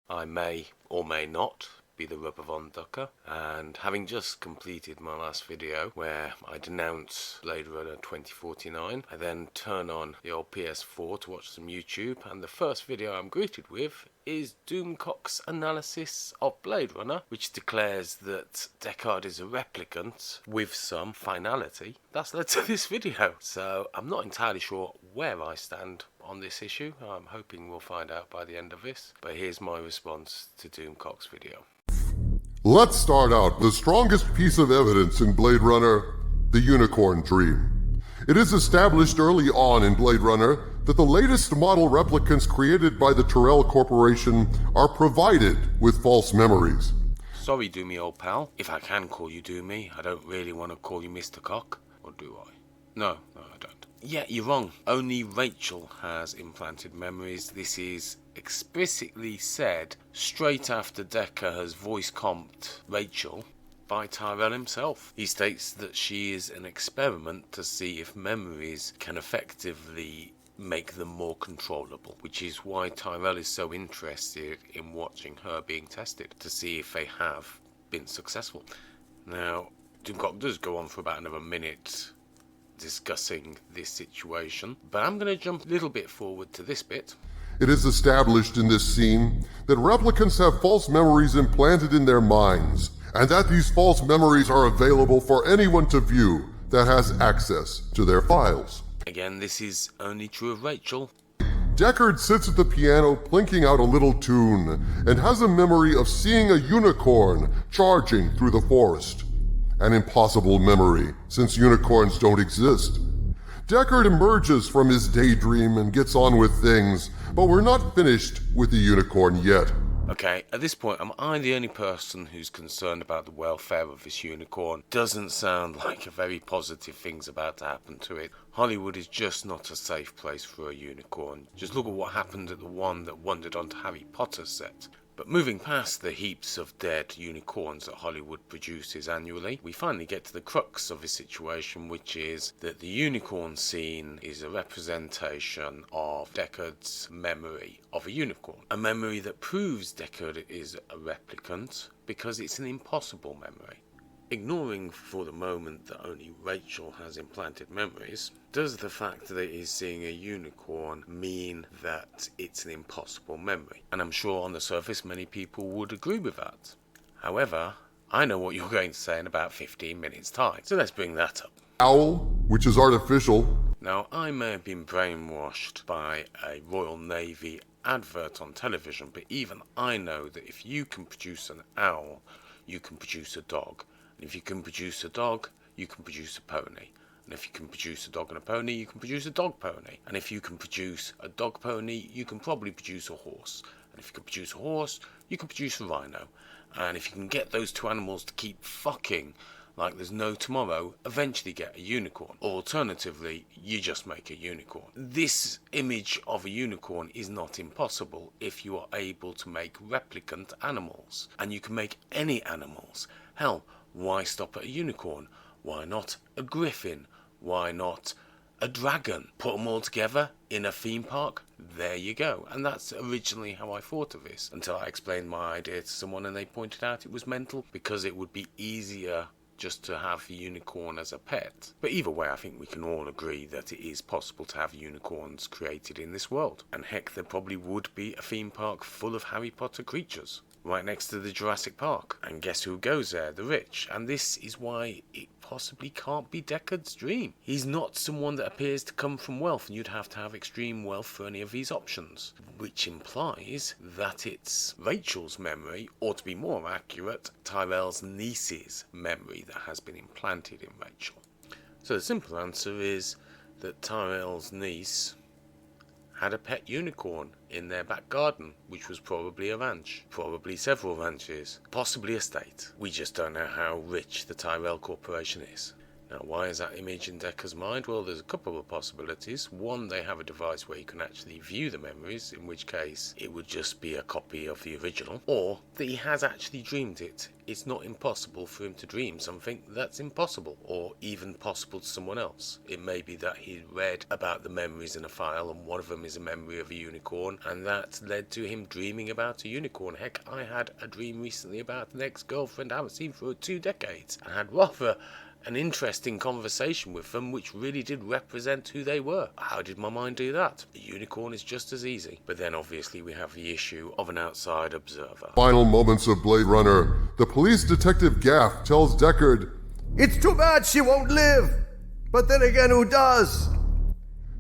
I may or may not be the Rubber Von Ducker, and having just completed my last video where I denounce Blade Runner 2049, I then turn on the old PS4 to watch some YouTube, and the first video I'm greeted with is Doomcock's analysis of Blade Runner, which declares that Deckard is a replicant with some finality. That's led to this video, so I'm not entirely sure where I stand on this issue. I'm hoping we'll find out by the end of this, but here's my response to Doomcock's video. Let's start out with the strongest piece of evidence in Blade Runner, the Unicorn Dream. It is established early on in Blade Runner that the latest model replicants created by the Tyrell Corporation are provided with false memories. Sorry, Doomy old pal. If I can call you Doomy, I don't really want to call you Mr. Cock. Or do I? No, I don't. Yeah, you're wrong. Only Rachel has implanted memories. This is explicitly said straight after Decker has voice comped Rachel by Tyrell himself. He states that she is an experiment to see if memories can effectively make them more controllable, which is why Tyrell is so interested in watching her being tested to see if they have been successful. Now, Doomcock does go on for about another minute discussing this situation, but I'm going to jump a little bit forward to this bit. It is established in this scene that replicants have false memories implanted in their minds, and that these false memories are available for anyone to view that has access to their files. Again, this is only true of Rachel. Deckard sits at the piano plinking out a little tune and has a memory of seeing a unicorn charging through the forest. An impossible memory, since unicorns don't exist. Deckard emerges from his daydream and gets on with things, but we're not finished with the unicorn yet. Okay, at this point, am I the only person who's concerned about the welfare of this unicorn? Doesn't sound like a very positive thing's about to happen to it. Hollywood is just not a safe place for a unicorn. Just look at what happened at the one that wandered onto Harry Potter's set. But moving past the heaps of dead unicorns that Hollywood produces annually, we finally get to the crux of the situation, which is that the unicorn scene is a representation of Deckard's memory of a unicorn. A memory that proves Deckard is a replicant because it's an impossible memory. Ignoring for the moment that only Rachel has implanted memories, does the fact that it is seeing a unicorn mean that it's an impossible memory? And I'm sure on the surface many people would agree with that. However, I know what you're going to say in about 15 minutes time, so let's bring that up. Owl, which is artificial. Now, I may have been brainwashed by a Royal Navy advert on television, but even I know that if you can produce an owl, you can produce a dog. And if you can produce a dog, you can produce a pony. And if you can produce a dog and a pony, you can produce a dog pony. And if you can produce a dog pony, you can probably produce a horse. And if you can produce a horse, you can produce a rhino. And if you can get those two animals to keep fucking like there's no tomorrow, eventually get a unicorn. Or alternatively, you just make a unicorn. This image of a unicorn is not impossible if you are able to make replicant animals. And you can make any animals. Hell, why stop at a unicorn? Why not a griffin? Why not a dragon? Put them all together in a theme park? There you go. And that's originally how I thought of this, until I explained my idea to someone and they pointed out it was mental, because it would be easier just to have the unicorn as a pet. But either way, I think we can all agree that it is possible to have unicorns created in this world. And heck, there probably would be a theme park full of Harry Potter creatures, right next to the Jurassic Park. And guess who goes there? The rich. And this is why it possibly can't be Deckard's dream. He's not someone that appears to come from wealth, and you'd have to have extreme wealth for any of these options. Which implies that it's Rachel's memory, or to be more accurate, Tyrell's niece's memory that has been implanted in Rachel. So the simple answer is that Tyrell's niece had a pet unicorn in their back garden, which was probably a ranch, probably several ranches, possibly a state. We just don't know how rich the Tyrell Corporation is. Now, why is that image in Decker's mind? Well, there's a couple of possibilities. One, they have a device where you can actually view the memories, in which case it would just be a copy of the original. Or that he has actually dreamed it. It's not impossible for him to dream something that's impossible, or even possible to someone else. It may be that he read about the memories in a file, and one of them is a memory of a unicorn, and that led to him dreaming about a unicorn. Heck, I had a dream recently about an ex-girlfriend I haven't seen for 2 decades, and had rather an interesting conversation with them, which really did represent who they were. How did my mind do that? A unicorn is just as easy. But then obviously we have the issue of an outside observer. Final moments of Blade Runner, the police detective Gaff tells Deckard, "It's too bad she won't live. But then again, who does?"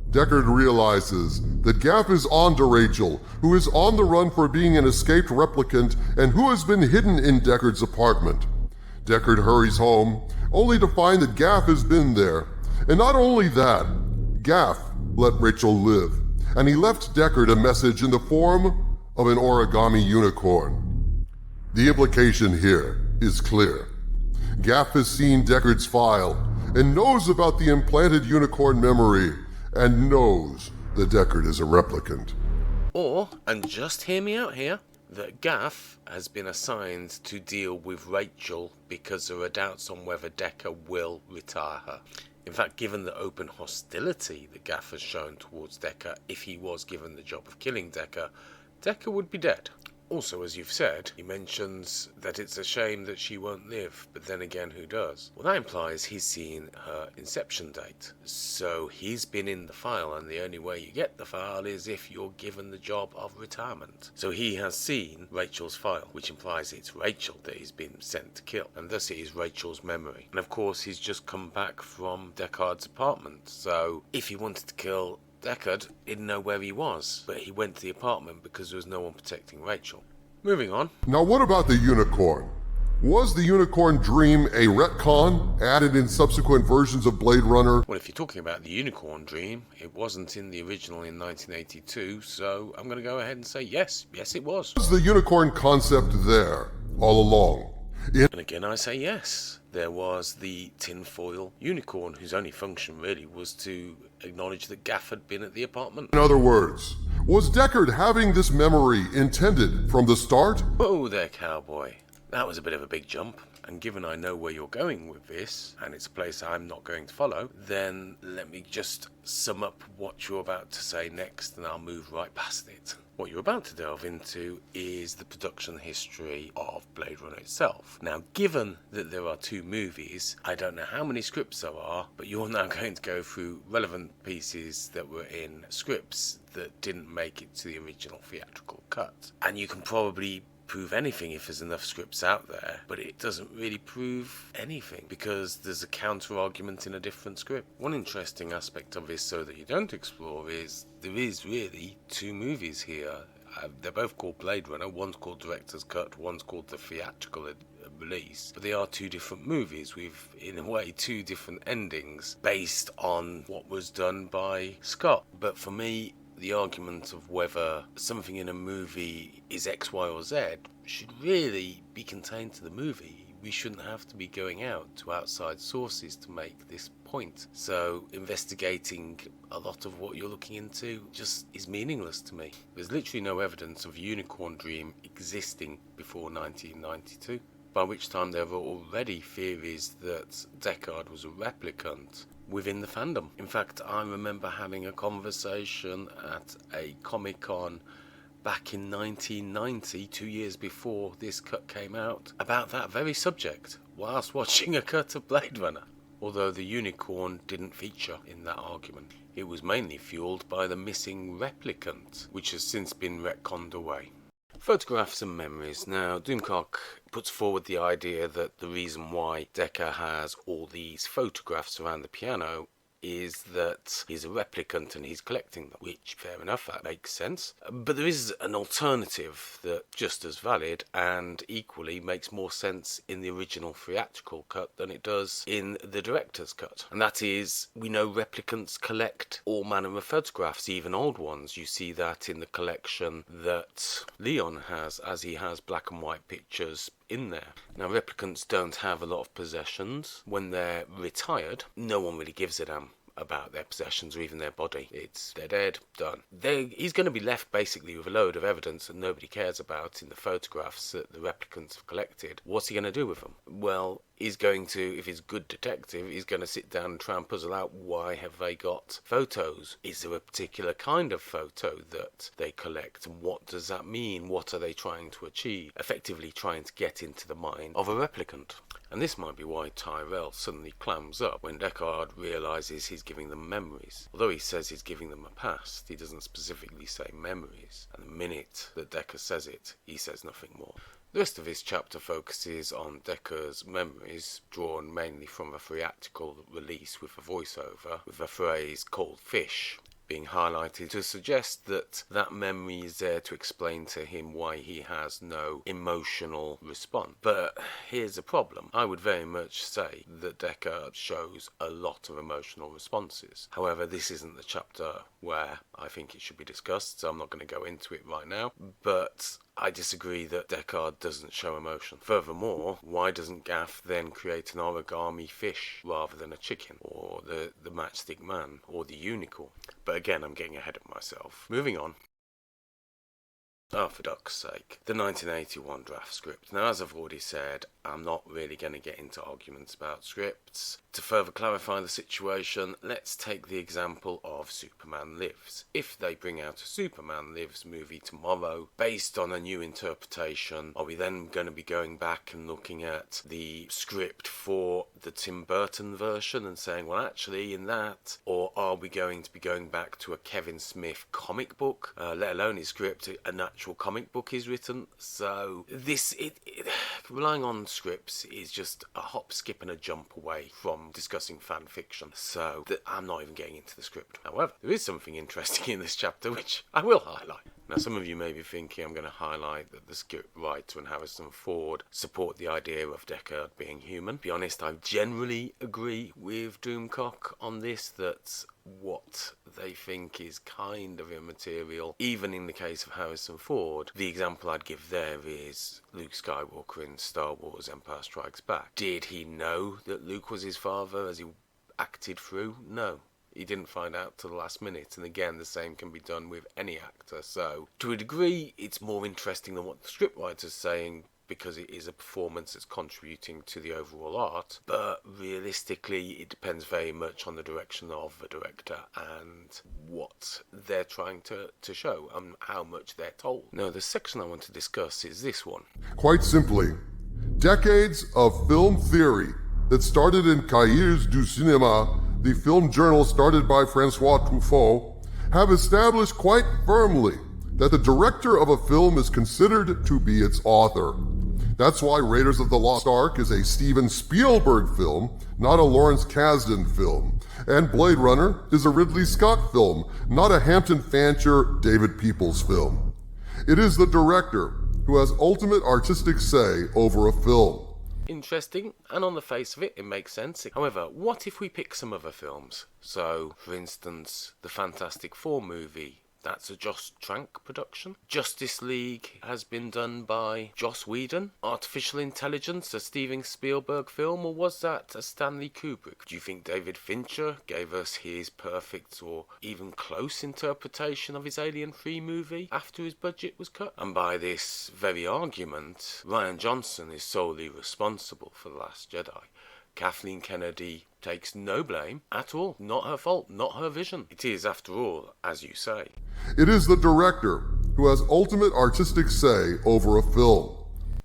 Deckard realizes that Gaff is on to Rachel, who is on the run for being an escaped replicant and who has been hidden in Deckard's apartment. Deckard hurries home, only to find that Gaff has been there. And not only that, Gaff let Rachel live, and he left Deckard a message in the form of an origami unicorn. The implication here is clear. Gaff has seen Deckard's file and knows about the implanted unicorn memory and knows that Deckard is a replicant. Or, and just hear me out here, that Gaff has been assigned to deal with Rachel because there are doubts on whether Decker will retire her. In fact, given the open hostility that Gaff has shown towards Decker, if he was given the job of killing Decker, Decker would be dead. Also, as you've said, he mentions that it's a shame that she won't live, but then again, who does? Well, that implies he's seen her inception date. So he's been in the file, and the only way you get the file is if you're given the job of retirement. So he has seen Rachel's file, which implies it's Rachel that he's been sent to kill, and thus it is Rachel's memory. And of course, he's just come back from Deckard's apartment, so if he wanted to kill Deckard didn't know where he was, but he went to the apartment because there was no one protecting Rachel. Moving on. Now what about the unicorn? Was the unicorn dream a retcon added in subsequent versions of Blade Runner? Well, if you're talking about the unicorn dream, it wasn't in the original in 1982, so I'm going to go ahead and say yes. Yes, it was. Was the unicorn concept there all along? And again, I say yes. There was the tinfoil unicorn, whose only function really was to acknowledge that Gaff had been at the apartment. In other words, was Deckard having this memory intended from the start? Whoa there, cowboy. That was a bit of a big jump. And given I know where you're going with this, and it's a place I'm not going to follow, then let me just sum up what you're about to say next, and I'll move right past it. What you're about to delve into is the production history of Blade Runner itself. Now, given that there are 2 movies, I don't know how many scripts there are, but you're now going to go through relevant pieces that were in scripts that didn't make it to the original theatrical cut. And you can probably prove anything if there's enough scripts out there, but it doesn't really prove anything because there's a counter argument in a different script. One interesting aspect of this, so that you don't explore, is there is really 2 movies here. They're both called Blade Runner. One's called Director's Cut, one's called the theatrical release, but they are 2 different movies with, in a way, 2 different endings based on what was done by Scott. But for me, the argument of whether something in a movie is X, Y, or Z should really be contained to the movie. We shouldn't have to be going out to outside sources to make this point. So investigating a lot of what you're looking into just is meaningless to me. There's literally no evidence of a unicorn dream existing before 1992. By which time there were already theories that Deckard was a replicant within the fandom. In fact, I remember having a conversation at a Comic-Con back in 1990, 2 years before this cut came out, about that very subject, whilst watching a cut of Blade Runner. Although the unicorn didn't feature in that argument. It was mainly fueled by the missing replicant, which has since been retconned away. Photographs and memories. Now, Doomcock puts forward the idea that the reason why Decker has all these photographs around the piano is that he's a replicant and he's collecting them, which, fair enough, that makes sense. But there is an alternative that's just as valid and equally makes more sense in the original theatrical cut than it does in the director's cut. And that is, we know replicants collect all manner of photographs, even old ones. You see that in the collection that Leon has, as he has black and white pictures in there. Now, replicants don't have a lot of possessions. When they're retired, no one really gives a damn about their possessions or even their body. They're dead, done. He's going to be left basically with a load of evidence that nobody cares about in the photographs that the replicants have collected. What's he going to do with them? Well, he's going to, if he's a good detective, he's going to sit down and try and puzzle out why have they got photos. Is there a particular kind of photo that they collect, and what does that mean? What are they trying to achieve? Effectively trying to get into the mind of a replicant. And this might be why Tyrell suddenly clams up when Deckard realises he's giving them memories. Although he says he's giving them a past, he doesn't specifically say memories. And the minute that Deckard says it, he says nothing more. The rest of his chapter focuses on Deckard's memories, drawn mainly from a theatrical release with a voiceover, with the phrase "cold fish" being highlighted to suggest that that memory is there to explain to him why he has no emotional response. But here's the problem. I would very much say that Deckard shows a lot of emotional responses. However, this isn't the chapter where I think it should be discussed, so I'm not going to go into it right now. But I disagree that Deckard doesn't show emotion. Furthermore, why doesn't Gaff then create an origami fish rather than a chicken, or the matchstick man, or the unicorn? But again, I'm getting ahead of myself. Moving on. Oh, for duck's sake. The 1981 draft script. Now, as I've already said, I'm not really going to get into arguments about scripts. To further clarify the situation, let's take the example of Superman Lives. If they bring out a Superman Lives movie tomorrow, based on a new interpretation, are we then going to be going back and looking at the script for the Tim Burton version and saying, well, actually, in that? Or are we going to be going back to a Kevin Smith comic book, let alone his script, an actual comic book is written? So relying on scripts is just a hop, skip and a jump away from discussing fan fiction. So I'm not even getting into the script. However, there is something interesting in this chapter which I will highlight. Now, some of you may be thinking I'm going to highlight that the script writer and Harrison Ford support the idea of Deckard being human. To be honest, I generally agree with Doomcock on this, that what they think is kind of immaterial. Even in the case of Harrison Ford, the example I'd give there is Luke Skywalker in Star Wars Empire Strikes Back. Did he know that Luke was his father as he acted through? No. He didn't find out till the last minute, and again, the same can be done with any actor. So, to a degree, it's more interesting than what the scriptwriter's saying, because it is a performance that's contributing to the overall art. But realistically, it depends very much on the direction of the director and what they're trying to show and how much they're told. Now, the section I want to discuss is this one. Quite simply, decades of film theory that started in Cahiers du Cinéma, the film journal started by Francois Truffaut, have established quite firmly that the director of a film is considered to be its author. That's why Raiders of the Lost Ark is a Steven Spielberg film, not a Lawrence Kasdan film. And Blade Runner is a Ridley Scott film, not a Hampton Fancher, David Peoples film. It is the director who has ultimate artistic say over a film. Interesting, and on the face of it, it makes sense. However, what if we pick some other films? So, for instance, the Fantastic Four movie. That's a Josh Trank production. Justice League has been done by Joss Whedon. Artificial Intelligence, a Steven Spielberg film, or was that a Stanley Kubrick? Do you think David Fincher gave us his perfect or even close interpretation of his Alien 3 movie after his budget was cut? And by this very argument, Rian Johnson is solely responsible for The Last Jedi. Kathleen Kennedy takes no blame at all. Not her fault, not her vision. It is, after all, as you say. It is the director who has ultimate artistic say over a film.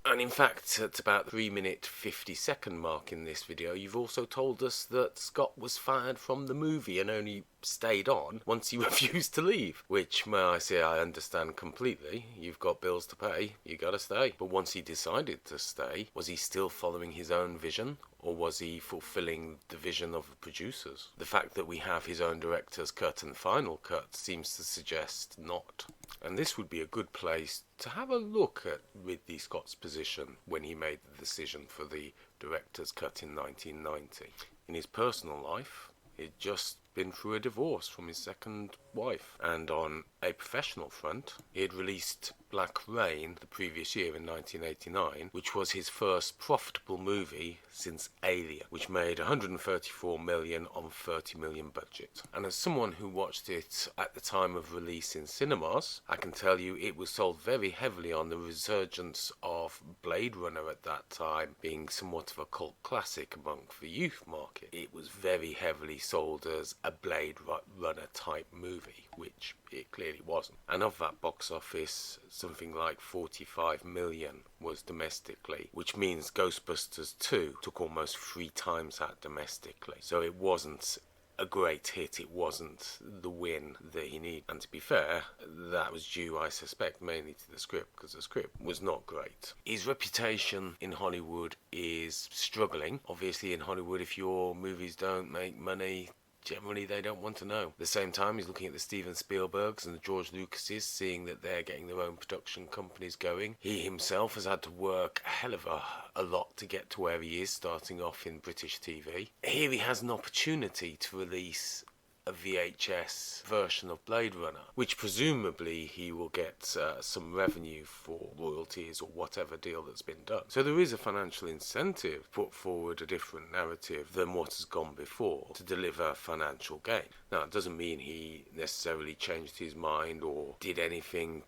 And in fact, at about the 3-minute 50-second mark in this video, you've also told us that Scott was fired from the movie and only stayed on once he refused to leave. Which, may I say, I understand completely. You've got bills to pay, you gotta stay. But once he decided to stay, was he still following his own vision? Or was he fulfilling the vision of the producers? The fact that we have his own director's cut and final cut seems to suggest not. And this would be a good place to have a look at Ridley Scott's position when he made the decision for the director's cut in 1990. In his personal life, it just been through a divorce from his second wife. And on a professional front, he had released Black Rain the previous year in 1989, which was his first profitable movie since Alien, which made 134 million on 30 million budget. And as someone who watched it at the time of release in cinemas, I can tell you it was sold very heavily on the resurgence of Blade Runner at that time, being somewhat of a cult classic among the youth market. It was very heavily sold as a Blade Runner type movie, which it clearly wasn't. And of that box office, something like 45 million was domestically, which means Ghostbusters 2 took almost 3 times that domestically. So it wasn't a great hit, it wasn't the win that he needed. And to be fair, that was due, I suspect, mainly to the script, because the script was not great. His reputation in Hollywood is struggling. Obviously in Hollywood, if your movies don't make money, generally they don't want to know. At the same time, he's looking at the Steven Spielbergs and the George Lucases, seeing that they're getting their own production companies going. He himself has had to work a hell of a lot to get to where he is, starting off in British TV. Here he has an opportunity to release a VHS version of Blade Runner, which presumably he will get some revenue for royalties or whatever deal that's been done. So there is a financial incentive to put forward a different narrative than what has gone before to deliver financial gain. Now, it doesn't mean he necessarily changed his mind or did anything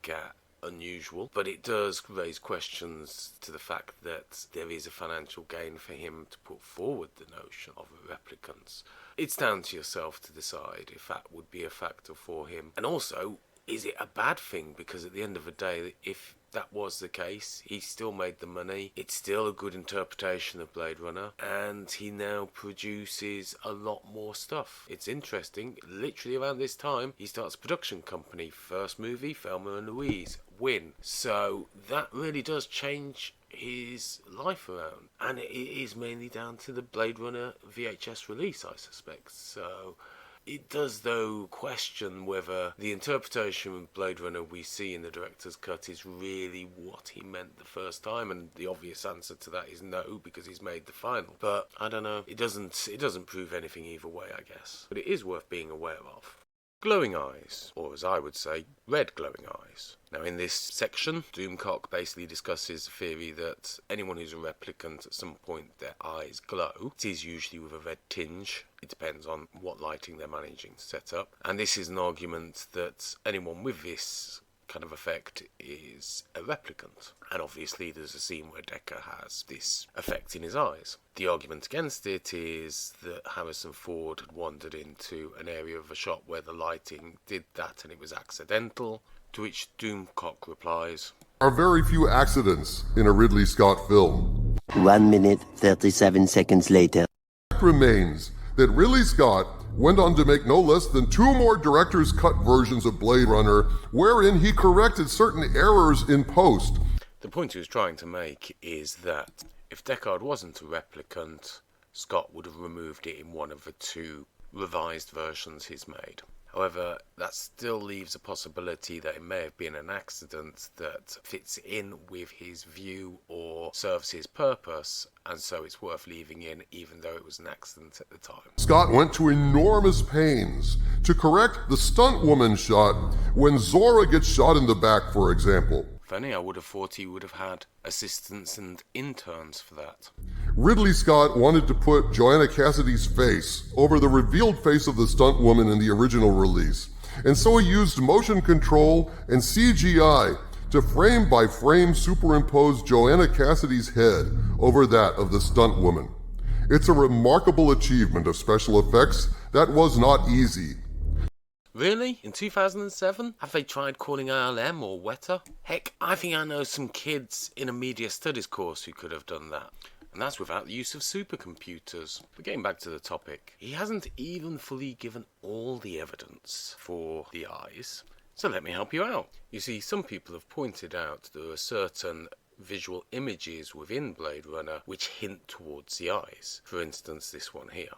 unusual, but it does raise questions to the fact that there is a financial gain for him to put forward the notion of replicants. It's down to yourself to decide if that would be a factor for him. And also, is it a bad thing? Because at the end of the day, if that was the case, he still made the money. It's still a good interpretation of Blade Runner, and he now produces a lot more stuff. It's interesting. Literally around this time, he starts a production company. First movie, Thelma and Louise, win. So that really does change his life around, and it is mainly down to the Blade Runner VHS release, I suspect. So it does, though, question whether the interpretation of Blade Runner we see in the director's cut is really what he meant the first time, and the obvious answer to that is no, because he's made the final. But I don't know, it doesn't prove anything either way, I guess. But it is worth being aware of. Glowing eyes, or as I would say, red glowing eyes. Now in this section, Doomcock basically discusses the theory that anyone who's a replicant at some point their eyes glow. It is usually with a red tinge. It depends on what lighting they're managing to set up. And this is an argument that anyone with this kind of effect is a replicant. And obviously there's a scene where Decker has this effect in his eyes. The argument against it is that Harrison Ford had wandered into an area of a shot where the lighting did that and it was accidental, to which Doomcock replies, There are very few accidents in a Ridley Scott film. 1 minute, 37 seconds later. The fact remains that Ridley Scott went on to make no less than 2 more director's cut versions of Blade Runner, wherein he corrected certain errors in post. The point he was trying to make is that if Deckard wasn't a replicant, Scott would have removed it in one of the 2 revised versions he's made. However, that still leaves a possibility that it may have been an accident that fits in with his view or serves his purpose, and so it's worth leaving in even though it was an accident at the time. Scott went to enormous pains to correct the stunt woman shot when Zora gets shot in the back, for example. Funny, I would have thought he would have had assistants and interns for that. Ridley Scott wanted to put Joanna Cassidy's face over the revealed face of the stunt woman in the original release, and so he used motion control and CGI to frame by frame superimpose Joanna Cassidy's head over that of the stunt woman. It's a remarkable achievement of special effects that was not easy. Really? In 2007? Have they tried calling ILM or Weta? Heck, I think I know some kids in a media studies course who could have done that. And that's without the use of supercomputers. But getting back to the topic, he hasn't even fully given all the evidence for the eyes. So let me help you out. You see, some people have pointed out there are certain visual images within Blade Runner which hint towards the eyes. For instance, this one here.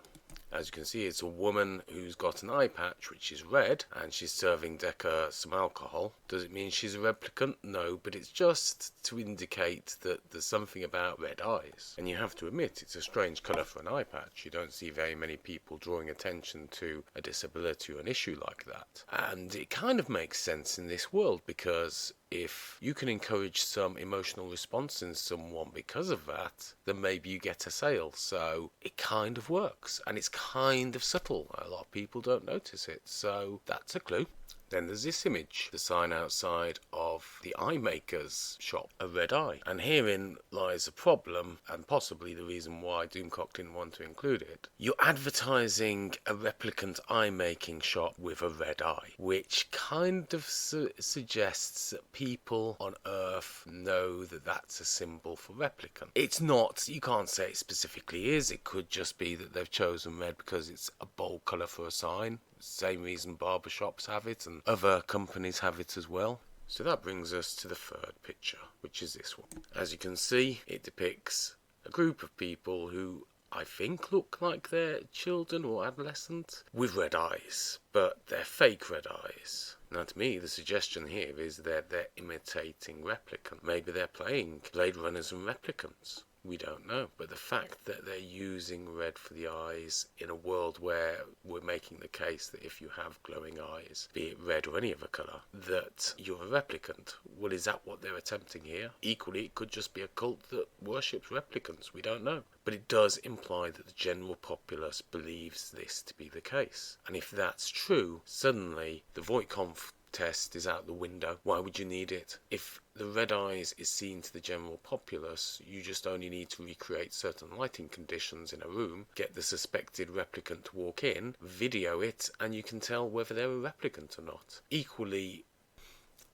As you can see, it's a woman who's got an eye patch which is red, and she's serving Decker some alcohol. Does it mean she's a replicant? No, but it's just to indicate that there's something about red eyes. And you have to admit, it's a strange colour for an eye patch. You don't see very many people drawing attention to a disability or an issue like that. And it kind of makes sense in this world, because if you can encourage some emotional response in someone because of that, then maybe you get a sale. So it kind of works, and it's kind of subtle. A lot of people don't notice it, so that's a clue. Then there's this image, the sign outside of the eye maker's shop, a red eye. And herein lies a problem, and possibly the reason why Doomcock didn't want to include it. You're advertising a replicant eye making shop with a red eye, which kind of suggests that people on Earth know that that's a symbol for replicant. It's not, you can't say it specifically is, it could just be that they've chosen red because it's a bold colour for a sign. Same reason barbershops have it and other companies have it as well. So that brings us to the third picture, which is this one. As you can see, it depicts a group of people who I think look like they're children or adolescents with red eyes, but they're fake red eyes. Now to me, the suggestion here is that they're imitating replicant. Maybe they're playing Blade Runners and replicants. We don't know, but the fact that they're using red for the eyes in a world where we're making the case that if you have glowing eyes, be it red or any other colour, that you're a replicant. Well, is that what they're attempting here? Equally, it could just be a cult that worships replicants. We don't know. But it does imply that the general populace believes this to be the case. And if that's true, suddenly the Voight-Kampff test is out the window. Why would you need it? If the red eyes is seen to the general populace, you just only need to recreate certain lighting conditions in a room, get the suspected replicant to walk in, video it, and you can tell whether they're a replicant or not. Equally,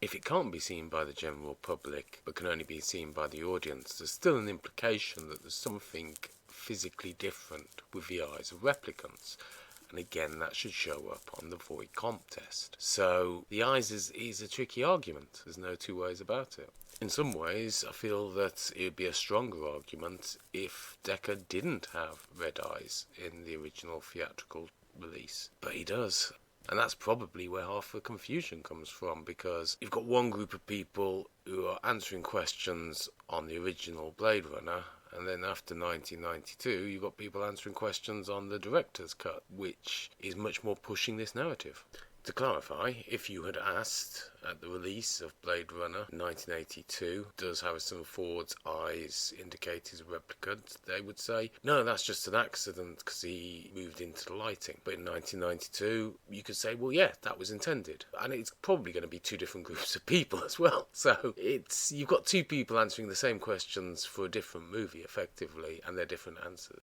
if it can't be seen by the general public, but can only be seen by the audience, there's still an implication that there's something physically different with the eyes of replicants. And again, that should show up on the Voight-Kampff test. So the eyes is a tricky argument. There's no two ways about it. In some ways, I feel that it would be a stronger argument if Decker didn't have red eyes in the original theatrical release. But he does. And that's probably where half the confusion comes from, because you've got one group of people who are answering questions on the original Blade Runner, and then after 1992, you've got people answering questions on the director's cut, which is much more pushing this narrative. To clarify, if you had asked at the release of Blade Runner 1982, does Harrison Ford's eyes indicate he's a replicant, they would say, no, that's just an accident because he moved into the lighting. But in 1992, you could say, well, yeah, that was intended. And it's probably going to be two different groups of people as well. So you've got two people answering the same questions for a different movie, effectively, and they're different answers.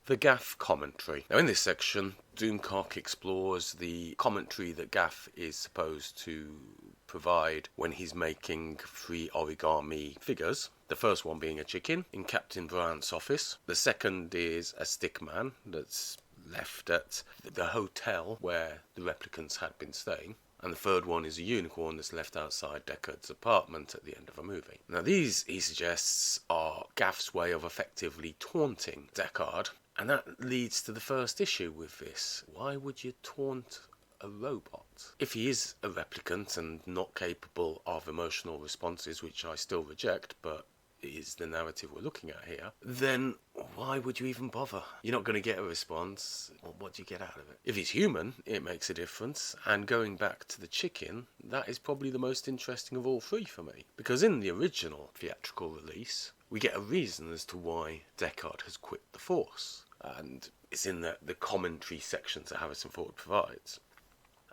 The Gaff commentary. Now in this section, Doomcock explores the commentary that Gaff is supposed to provide when he's making 3 origami figures. The first one being a chicken in Captain Bryant's office. The second is a stick man that's left at the hotel where the replicants had been staying. And the third one is a unicorn that's left outside Deckard's apartment at the end of a movie. Now these, he suggests, are Gaff's way of effectively taunting Deckard. And that leads to the first issue with this. Why would you taunt a robot? If he is a replicant and not capable of emotional responses, which I still reject, but is the narrative we're looking at here, then why would you even bother? You're not going to get a response. What do you get out of it? If he's human, it makes a difference. And going back to the chicken, that is probably the most interesting of all 3 for me. Because in the original theatrical release, we get a reason as to why Deckard has quit the Force. And it's in the commentary sections that Harrison Ford provides.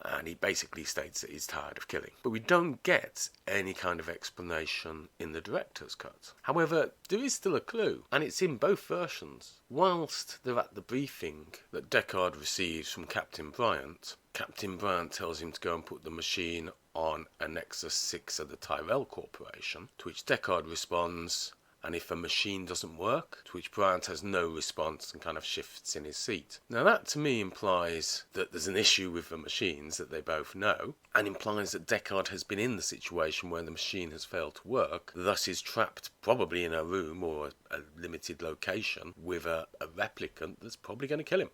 And he basically states that he's tired of killing. But we don't get any kind of explanation in the director's cut. However, there is still a clue, and it's in both versions. Whilst they're at the briefing that Deckard receives from Captain Bryant tells him to go and put the machine on a Nexus 6 of the Tyrell Corporation, to which Deckard responds, and if a machine doesn't work, to which Bryant has no response and kind of shifts in his seat. Now that to me implies that there's an issue with the machines that they both know, and implies that Deckard has been in the situation where the machine has failed to work, thus is trapped probably in a room or a limited location with a replicant that's probably going to kill him.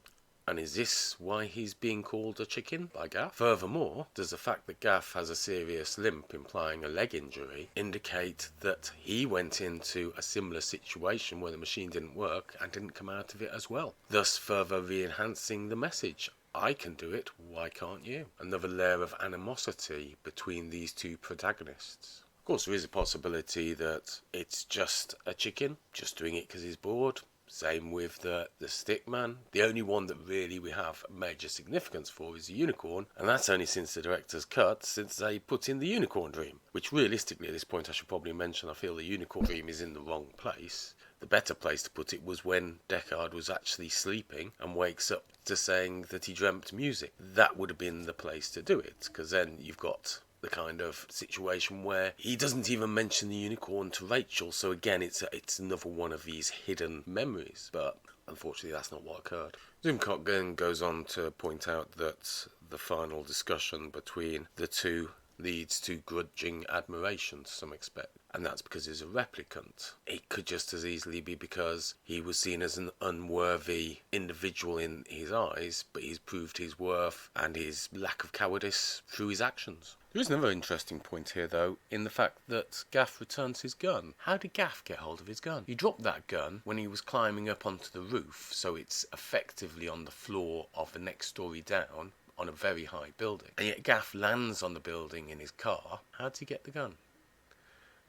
And is this why he's being called a chicken by Gaff? Furthermore, does the fact that Gaff has a serious limp, implying a leg injury, indicate that he went into a similar situation where the machine didn't work and didn't come out of it as well, thus further re-enhancing the message? I can do it, why can't you? Another layer of animosity between these two protagonists. Of course, there is a possibility that it's just a chicken, just doing it because he's bored. Same with the stickman. The only one that really we have major significance for is the unicorn, and that's only since the director's cut, since they put in the unicorn dream, which realistically at this point I should probably mention I feel the unicorn dream is in the wrong place. The better place to put it was when Deckard was actually sleeping and wakes up to saying that he dreamt music. That would have been the place to do it, because then you've got the kind of situation where he doesn't even mention the unicorn to Rachel, so again it's another one of these hidden memories, but unfortunately that's not what occurred. Doomcock then goes on to point out that the final discussion between the two leads to grudging admiration to some extent, and that's because he's a replicant. It could just as easily be because he was seen as an unworthy individual in his eyes, but he's proved his worth and his lack of cowardice through his actions. There is another interesting point here, though, in the fact that Gaff returns his gun. How did Gaff get hold of his gun? He dropped that gun when he was climbing up onto the roof, so it's effectively on the floor of the next story down, on a very high building. And yet Gaff lands on the building in his car. How did he get the gun?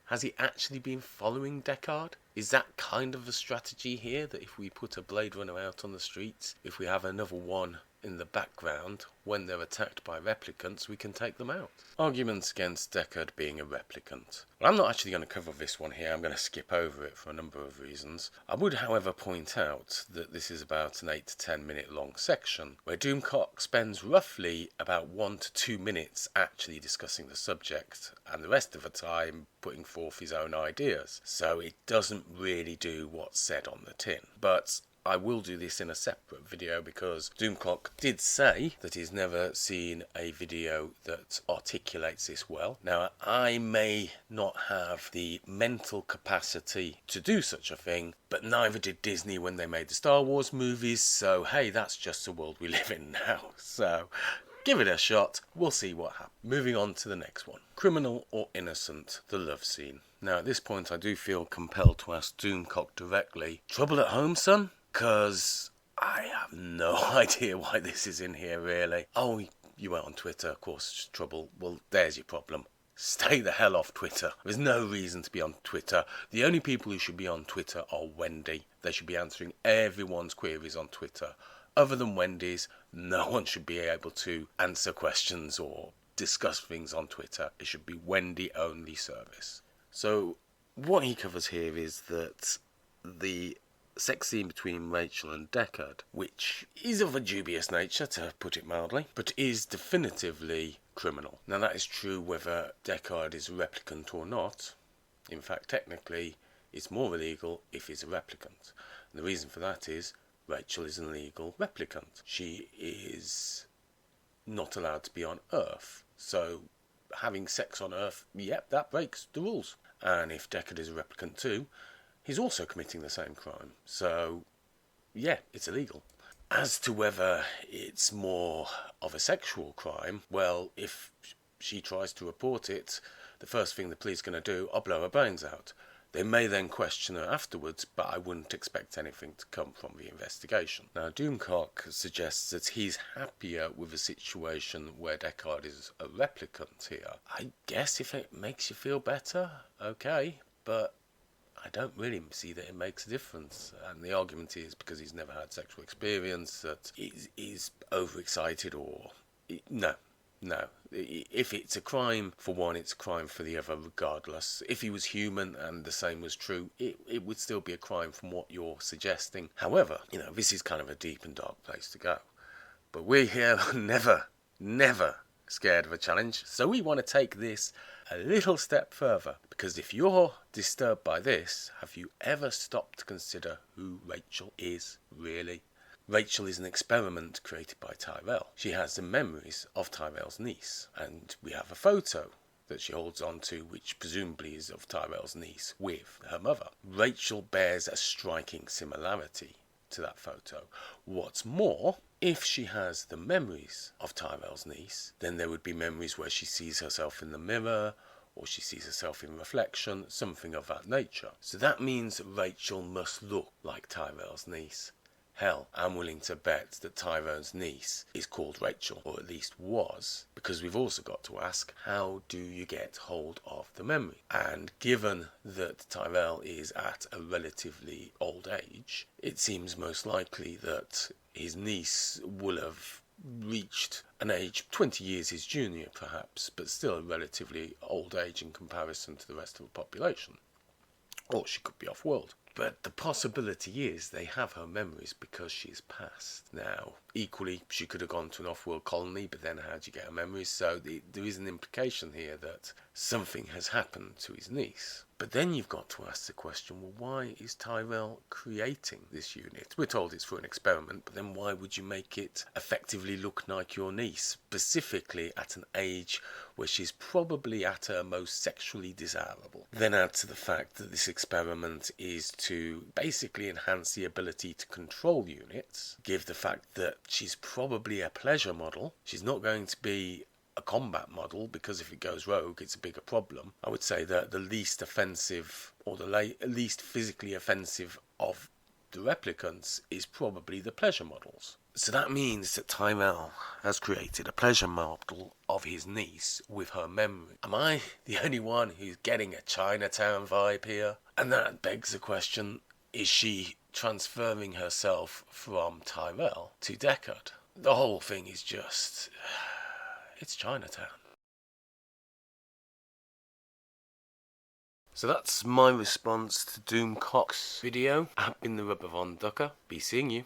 Has he actually been following Deckard? Is that kind of a strategy here, that if we put a Blade Runner out on the streets, if we have another one in the background, when they're attacked by replicants, we can take them out? Arguments against Deckard being a replicant. Well, I'm not actually going to cover this one here. I'm going to skip over it for a number of reasons. I would, however, point out that this is about an 8 to 10 minute long section, where Doomcock spends roughly about 1 to 2 minutes actually discussing the subject, and the rest of the time putting forth his own ideas. So it doesn't really do what's said on the tin. But I will do this in a separate video because Doomcock did say that he's never seen a video that articulates this well. Now, I may not have the mental capacity to do such a thing, but neither did Disney when they made the Star Wars movies, so hey, that's just the world we live in now. So give it a shot, we'll see what happens. Moving on to the next one. Criminal or innocent, the love scene. Now, at this point I do feel compelled to ask Doomcock directly, trouble at home, son? Because I have no idea why this is in here, really. Oh, you went on Twitter, of course, it's trouble. Well, there's your problem. Stay the hell off Twitter. There's no reason to be on Twitter. The only people who should be on Twitter are Wendy. They should be answering everyone's queries on Twitter. Other than Wendy's, no one should be able to answer questions or discuss things on Twitter. It should be Wendy-only service. So, what he covers here is that the sex scene between Rachel and Deckard, which is of a dubious nature, to put it mildly, but is definitively criminal. Now, that is true whether Deckard is a replicant or not. In fact, technically, it's more illegal if he's a replicant. And the reason for that is Rachel is an illegal replicant. She is not allowed to be on Earth. So, having sex on Earth, yep, that breaks the rules. And if Deckard is a replicant too, he's also committing the same crime. So, yeah, it's illegal. As to whether it's more of a sexual crime, well, if she tries to report it, the first thing the police are going to do, I'll blow her brains out. They may then question her afterwards, but I wouldn't expect anything to come from the investigation. Now, Doomcock suggests that he's happier with a situation where Deckard is a replicant here. I guess if it makes you feel better, okay, but I don't really see that it makes a difference. And the argument is because he's never had sexual experience, that he's overexcited or... No. If it's a crime for one, it's a crime for the other regardless. If he was human and the same was true, it would still be a crime from what you're suggesting. However, this is kind of a deep and dark place to go. But we here are never scared of a challenge. So we want to take this a little step further. Because if you're disturbed by this, have you ever stopped to consider who Rachel is, really? Rachel is an experiment created by Tyrell. She has the memories of Tyrell's niece, and we have a photo that she holds on to, which presumably is of Tyrell's niece with her mother. Rachel bears a striking similarity to that photo. What's more, if she has the memories of Tyrell's niece, then there would be memories where she sees herself in the mirror, or she sees herself in reflection, something of that nature. So that means that Rachel must look like Tyrell's niece. Hell, I'm willing to bet that Tyrell's niece is called Rachel, or at least was, because we've also got to ask, how do you get hold of the memory? And given that Tyrell is at a relatively old age, it seems most likely that his niece will have reached an age 20 years his junior perhaps, but still a relatively old age in comparison to the rest of the population. Or she could be off-world. But the possibility is they have her memories because she's passed. Now, equally, she could have gone to an off-world colony, but then how do you get her memories? So there is an implication here that something has happened to his niece. But then you've got to ask the question, well, why is Tyrell creating this unit? We're told it's for an experiment, but then why would you make it effectively look like your niece, specifically at an age where she's probably at her most sexually desirable? Then add to the fact that this experiment is to basically enhance the ability to control units, give the fact that she's probably a pleasure model. She's not going to be a combat model, because if it goes rogue it's a bigger problem. I would say that the least offensive, or the least physically offensive of the replicants is probably the pleasure models. So that means that Tyrell has created a pleasure model of his niece with her memory. Am I the only one who's getting a Chinatown vibe here? And that begs the question, is she transferring herself from Tyrell to Deckard? The whole thing is just... it's Chinatown. So that's my response to Doomcock's video. I've been the Rubber Von Ducker. Be seeing you.